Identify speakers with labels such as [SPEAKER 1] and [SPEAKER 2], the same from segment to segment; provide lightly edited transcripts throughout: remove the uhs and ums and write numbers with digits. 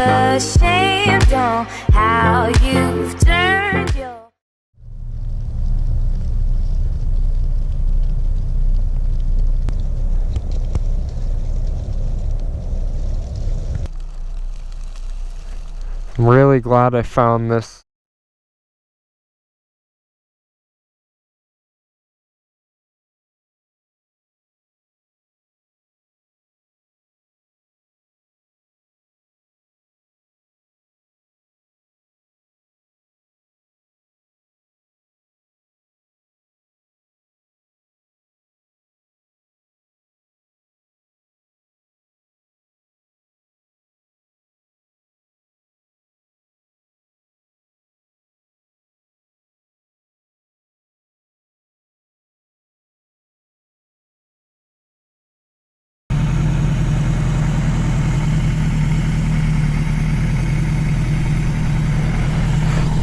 [SPEAKER 1] ashamed on how you've turned your...
[SPEAKER 2] I'm really glad I found this.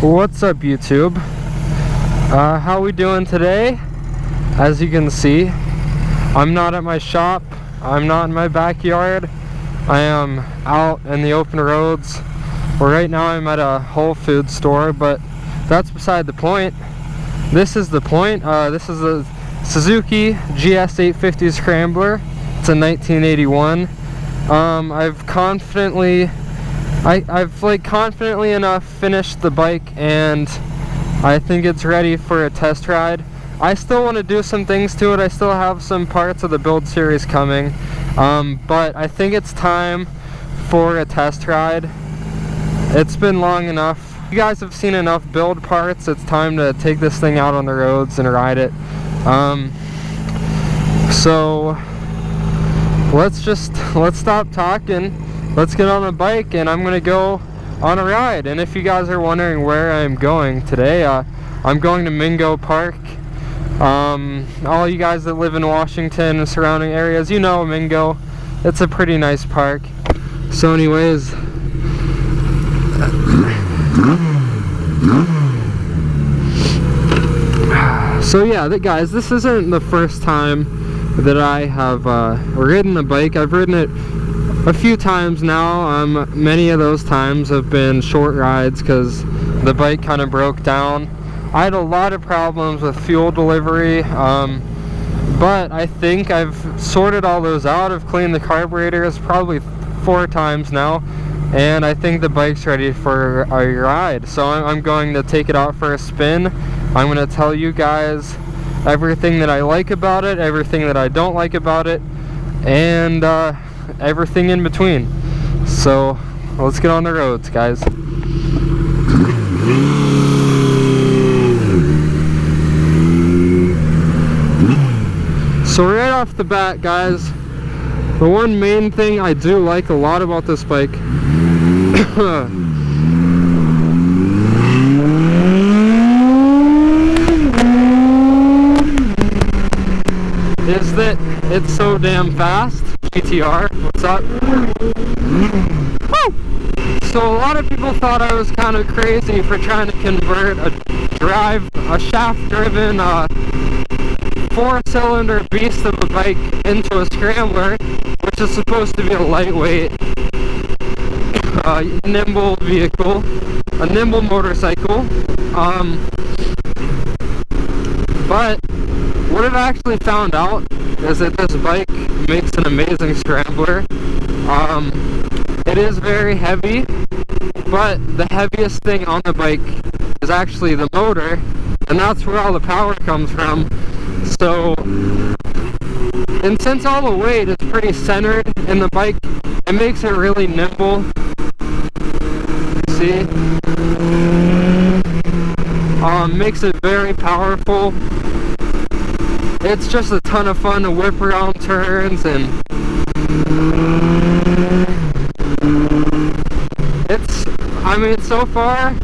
[SPEAKER 2] What's up, YouTube? How we doing today? As you can see, I'm not at my shop. I'm not in my backyard. I am out in the open roads. Well, right now I'm at a Whole Foods store, but that's beside the point. This is the point. This is a Suzuki GS850 Scrambler. It's a 1981. I've confidently enough finished the bike, and I think it's ready for a test ride. I still want to do some things to it. I still have some parts of the build series coming, but I think it's time for a test ride. It's been long enough. You guys have seen enough build parts. It's time to take this thing out on the roads and ride it. So let's stop talking. Let's get on a bike, and I'm gonna go on a ride. And if you guys are wondering where I'm going today, I'm going to Mingo Park. All you guys that live in Washington and surrounding areas, you know Mingo. It's a pretty nice park. So anyways, so yeah, guys, this isn't the first time that I have ridden a bike. I've ridden it a few times now. Many of those times have been short rides because the bike kind of broke down. I had a lot of problems with fuel delivery, but I think I've sorted all those out. I've cleaned the carburetors probably 4 times now, and I think the bike's ready for a ride. So I'm going to take it out for a spin. I'm going to tell you guys everything that I like about it, everything that I don't like about it, and everything in between. So let's get on the roads, guys. So right off the bat, guys, the one main thing I do like a lot about this bike is that it's so damn fast. GTR, what's up? Woo! So a lot of people thought I was kind of crazy for trying to convert a shaft-driven 4-cylinder beast of a bike into a scrambler, which is supposed to be a lightweight, nimble vehicle, a nimble motorcycle. But what I've actually found out is that this bike makes an amazing scrambler. It is very heavy, but the heaviest thing on the bike is actually the motor, and that's where all the power comes from. So, and since all the weight is pretty centered in the bike, it makes it really nimble. See? Makes it very powerful. It's just a ton of fun to whip around turns, and so far,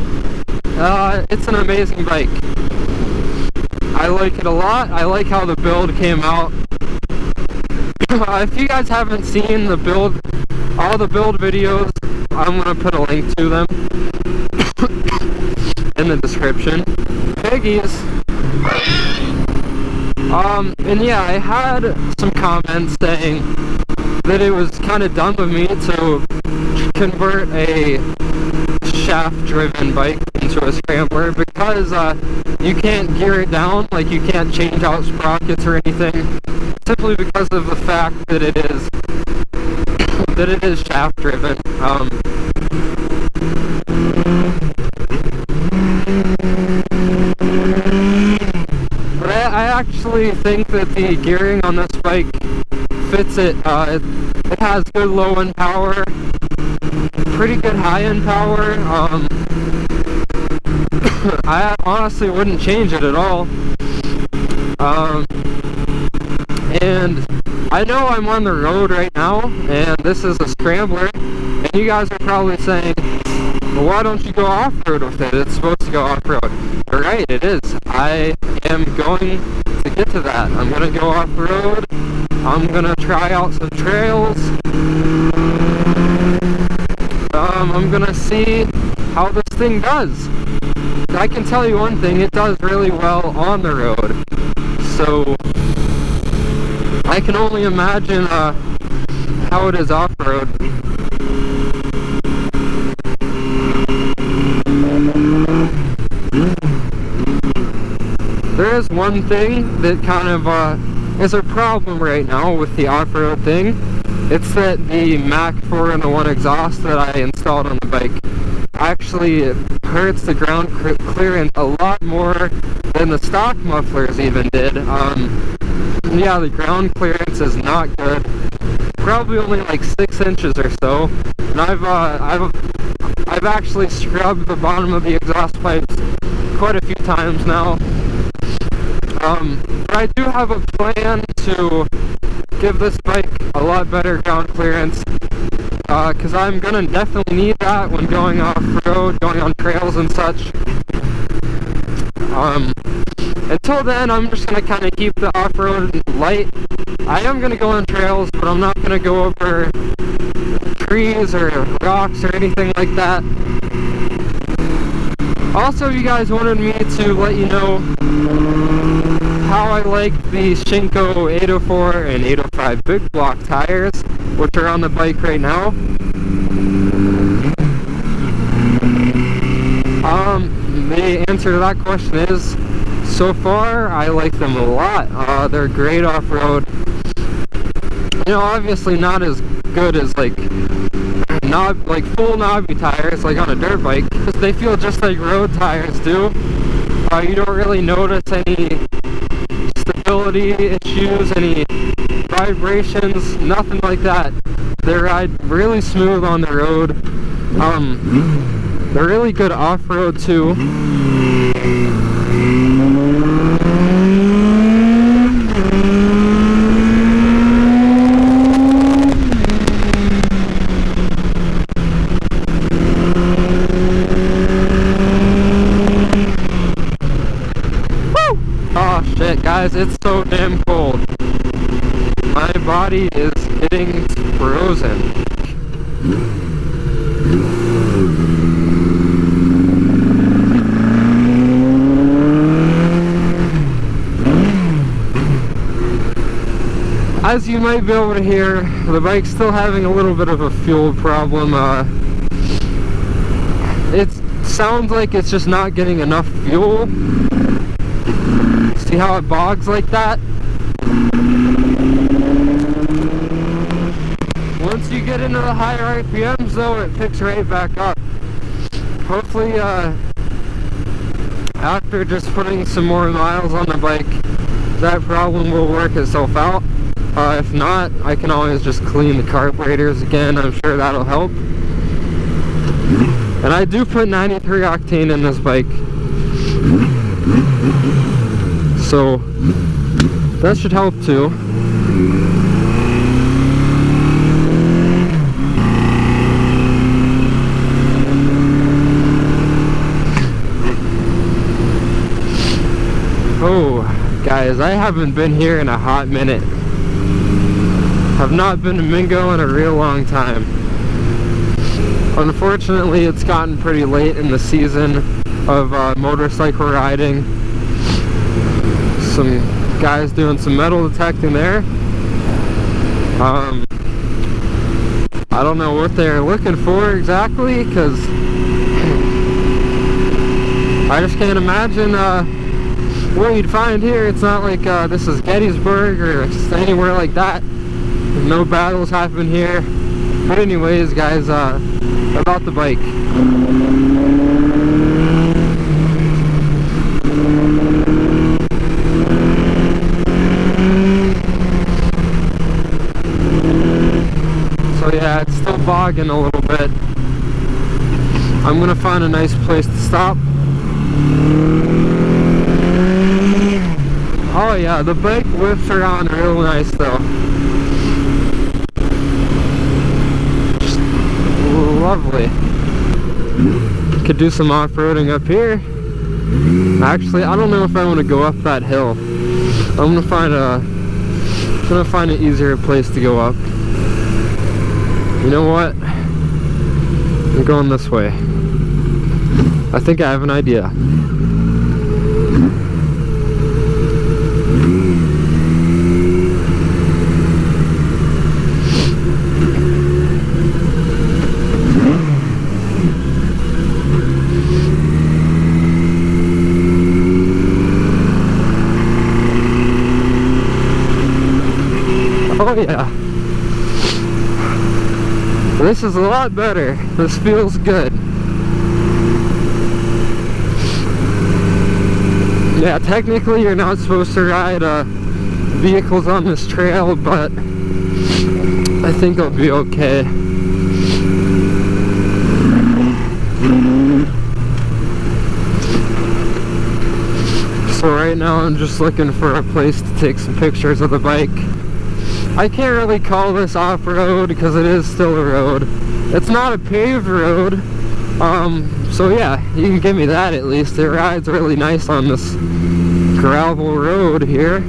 [SPEAKER 2] it's an amazing bike. I like it a lot. I like how the build came out. If you guys haven't seen the build, all the build videos, I'm gonna put a link to them in the description. Piggies. And yeah, I had some comments saying that it was kind of dumb of me to convert a shaft-driven bike into a scrambler because you can't gear it down, like you can't change out sprockets or anything, simply because of the fact that it is shaft-driven. But I actually think that the gearing on this bike fits it. It has good low-end power, pretty good high-end power. I honestly wouldn't change it at all. And I know I'm on the road right now, and this is a scrambler, and you guys are probably saying, well, why don't you go off-road with it? It's supposed to go off-road. You're right, it is. I am going to get to that. I'm going to go off-road. I'm going to try out some trails. I'm going to see how this thing does. I can tell you one thing, it does really well on the road. So I can only imagine how it is off-road. There is one thing that kind of is a problem right now with the off-road thing. It's that the Mach 4-in-1 exhaust that I installed on the bike actually hurts the ground clearance a lot more than the stock mufflers even did. Yeah, the ground clearance is not good. Probably only like 6 inches or so. And I've actually scrubbed the bottom of the exhaust pipes quite a few times now. But I do have a plan to give this bike a lot better ground clearance, because I'm gonna definitely need that when going off-road, going on trails and such. Until then, I'm just gonna kind of keep the off-road light. I am gonna go on trails, but I'm not gonna go over trees or rocks or anything like that. Also, you guys wanted me to let you know how I like the Shinko 804 and 805 big block tires, which are on the bike right now. The answer to that question is, so far, I like them a lot. They're great off-road. You know, obviously not as good as like full knobby tires like on a dirt bike. They feel just like road tires do. You don't really notice any stability issues, any vibrations, nothing like that. They ride really smooth on the road. They're really good off-road too. Guys, it's so damn cold. My body is getting frozen. As you might be able to hear, the bike's still having a little bit of a fuel problem. It sounds like it's just not getting enough fuel. See how it bogs like that? Once you get into the higher RPMs though, it picks right back up. Hopefully after just putting some more miles on the bike, that problem will work itself out. If not, I can always just clean the carburetors again. I'm sure that'll help. And I do put 93 octane in this bike, so that should help too. Oh, guys, I haven't been here in a hot minute. I've not been to Mingo in a real long time. Unfortunately, it's gotten pretty late in the season of motorcycle riding. Some guys doing some metal detecting there. I don't know what they're looking for exactly, because I just can't imagine what you'd find here. It's not like this is Gettysburg or just anywhere like that. No battles happen here. But anyways, guys, about the bike. So yeah, it's still bogging a little bit. I'm gonna find a nice place to stop. Oh yeah, the bike whips around real nice though. Just lovely. Could do some off-roading up here. Actually, I don't know if I want to go up that hill. I'm gonna find an easier place to go up. You know what? I'm going this way. I think I have an idea. Oh yeah. This is a lot better. This feels good. Yeah, technically you're not supposed to ride vehicles on this trail, but I think I'll be okay. So right now I'm just looking for a place to take some pictures of the bike. I can't really call this off-road because it is still a road. It's not a paved road, so yeah, you can give me that at least. It rides really nice on this gravel road here.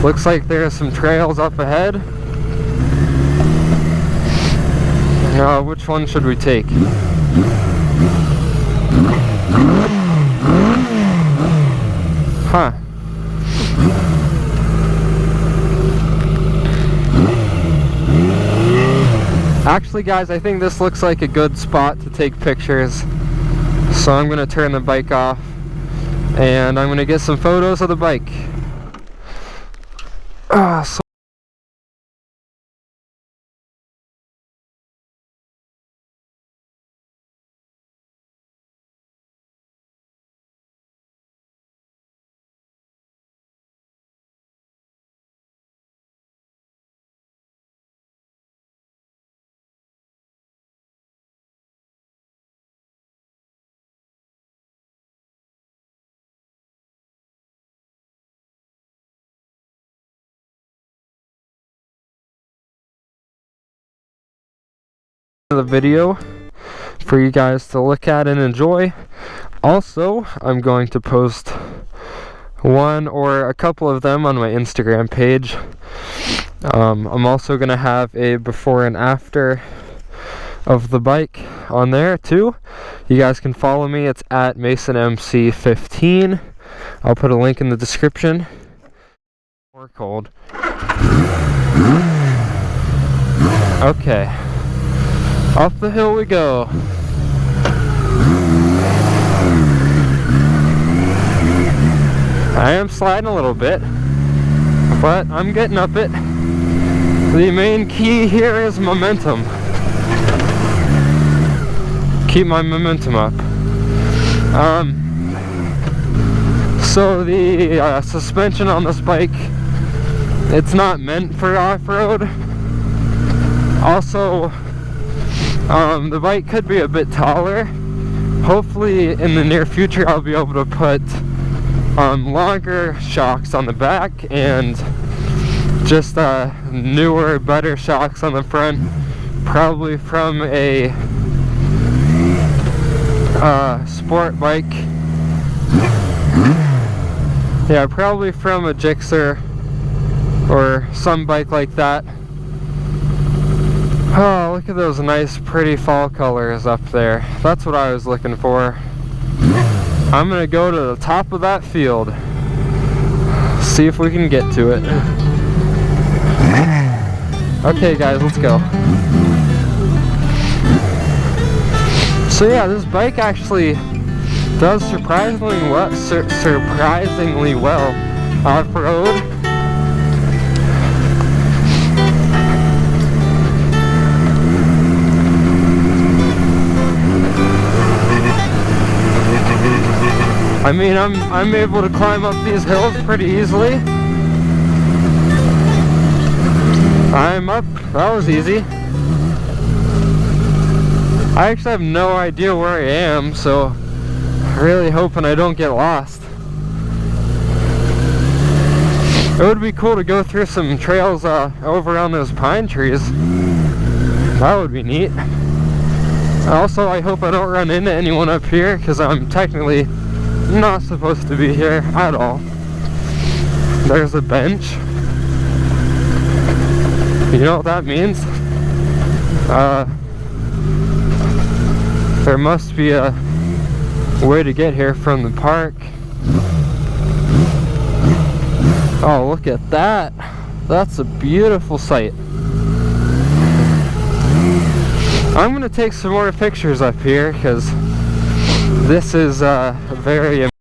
[SPEAKER 2] Looks like there are some trails up ahead. Which one should we take? Huh. Actually, guys, I think this looks like a good spot to take pictures. So I'm gonna turn the bike off and I'm gonna get some photos of the bike. The video for you guys to look at and enjoy. Also, I'm going to post one or a couple of them on my Instagram page. I'm also going to have a before and after of the bike on there too. You guys can follow me. It's at MasonMC15. I'll put a link in the description. More cold. Okay. Up the hill we go. I am sliding a little bit, but I'm getting up it. The main key here is momentum. Keep my momentum up. So the suspension on this bike, it's not meant for off-road. Also, the bike could be a bit taller. Hopefully in the near future I'll be able to put longer shocks on the back and just newer, better shocks on the front, probably from a sport bike. Yeah, probably from a Gixxer or some bike like that. Oh, look at those nice pretty fall colors up there. That's what I was looking for. I'm gonna go to the top of that field, see if we can get to it. Okay guys, let's go. So yeah, this bike actually does surprisingly well off-road. I mean, I'm able to climb up these hills pretty easily. I'm up. That was easy. I actually have no idea where I am, so really hoping I don't get lost. It would be cool to go through some trails over on those pine trees. That would be neat. Also, I hope I don't run into anyone up here, because I'm technically not supposed to be here at all. There's a bench. You know what that means? There must be a way to get here from the park. Oh, look at that. That's a beautiful sight. I'm gonna take some more pictures up here because this is very